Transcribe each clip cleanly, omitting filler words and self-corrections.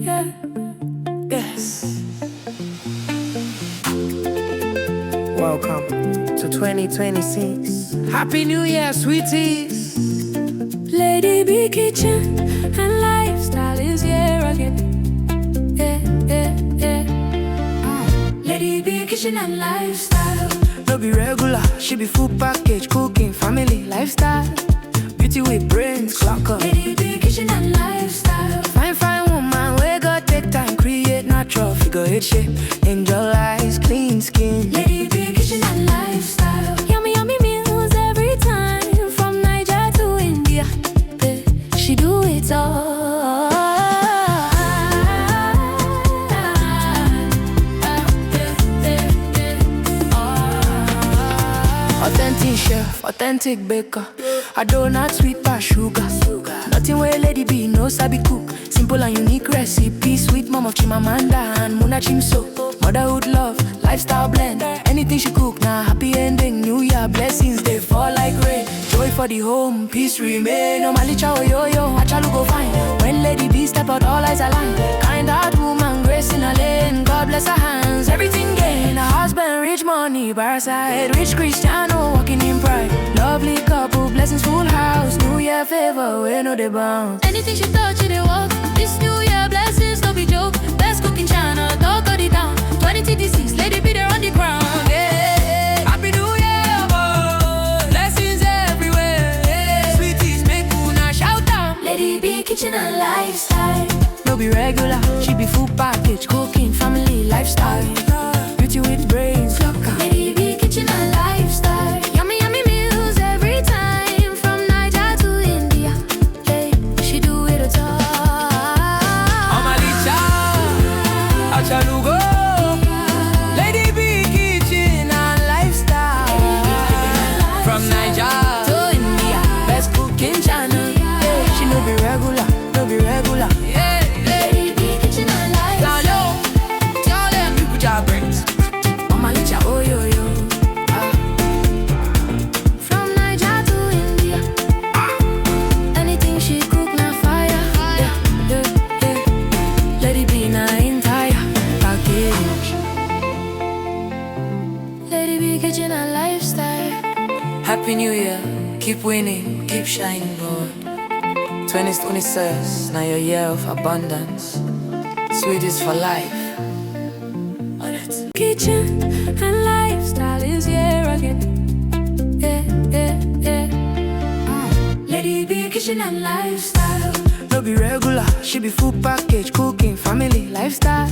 yeah. Yes. Welcome to 2026. Happy New Year, sweeties. Lady B Kitchen and lifestyle is here again. Yeah, yeah, yeah. Lady B Kitchen and lifestyle. No be regular, she be full package, cooking, family, lifestyle. Beauty with brains, clock up. Lady B Kitchen and lifestyle. Fine, fine woman, we got take time, create natural figure eight shape. Angel eyes, clean skin. Lady B Kitchen and lifestyle. Yummy, yummy meals every time, from Niger to India. She do it all. Authentic chef, authentic baker. A donut sweet pass sugar. Nothing where Lady B no sabi cook. Simple and unique recipe. Sweet mom of Chimamanda and Muna Chimso. Motherhood love, lifestyle blend. Anything she cook, now happy ending. New Year blessings, they fall like rain. Joy for the home, peace remain. No malicha yo-yo, achalu go fine. When Lady B step out, all eyes align. Kind heart woman, grace in a lane. God bless her hands, everything gain. A husband, rich money, bar side. Rich Cristiano, walking in pride. Lovely couple, blessings, full house. New Year favor, we know they bounce. Anything she touch, it walk. This New Year blessings, no be joke. Best cook in China, dog got it down. 2026, Lady B there on the ground. Yeah. Happy New Year, boy. Blessings everywhere. Yeah. Sweeties, make una shout out. Lady B Kitchen and lifestyle. No be regular, she be full package, cooking, family, lifestyle. Beauty with brains, look out. Lady B Kitchen and lifestyle. Yummy, yummy meals every time, from Niger to India. Hey, she do it all. Omalicha, achalugo. Lady B Kitchen and lifestyle. From Niger to India, best cooking channel. Yeah, she no be regular, no be regular. Yeah, Lady B Kitchen and lifestyle. tell them people job brains. Omalicha, oh yo yo. From Niger to India. Anything she cook, na fire. Yeah, yeah, yeah. Lady B na entire package. Lady B Kitchen and lifestyle. Happy New Year, keep winning, keep shining, boy. 2026, now your year of abundance. Sweetest for life. On it. Kitchen and lifestyle is here again. Yeah, yeah, yeah. Lady B Kitchen and lifestyle. No be regular, she be full package, cooking, family, lifestyle.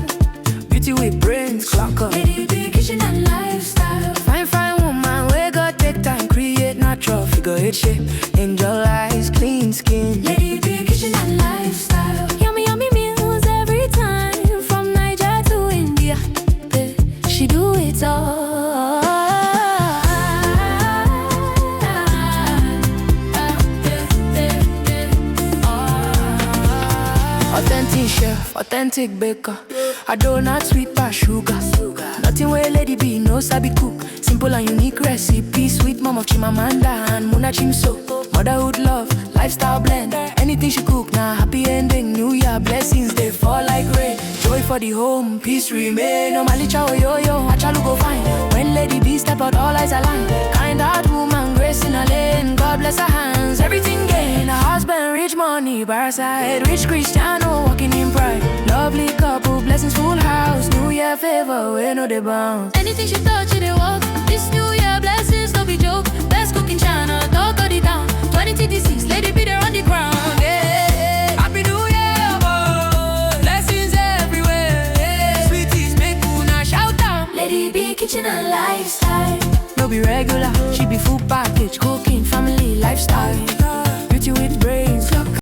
Beauty with brains, clock up. Lady B Kitchen and lifestyle. Fine, fine woman, we got take time, create natural figure eight shape. Angel eyes, clean skin. Lady B Kitchen and lifestyle. Yummy, yummy meals every time, from Niger to India. She do it all. Authentic chef, authentic baker. A donut sweet pass sugar. Nothing where Lady B no sabi cook. Simple and unique recipe. Sweet mom of Chimamanda and Muna Chimso. Motherhood love, lifestyle blend. Anything she cook, now happy ending. New Year blessings, they fall like rain. Joy for the home, peace remain. No malicha yo-yo, achalu go fine. When Lady B step out, all eyes align. Kind heart woman, grace in a lane. God bless her hands, everything gain. A husband, rich money, bar side. Rich Cristiano, walking in pride. Lovely couple, blessings, full house. New Year favor, we know they bounce. Anything she touch, it walk. This New Year blessings, no be joke. Best cook in China, dog got it down. 2026, Lady B there on the ground. Yeah. Happy New Year, boy. Blessings everywhere. Yeah. Sweeties, make una shout out. Lady B Kitchen and lifestyle. No be regular, she be full package, cooking, family, lifestyle. Beauty with brains, look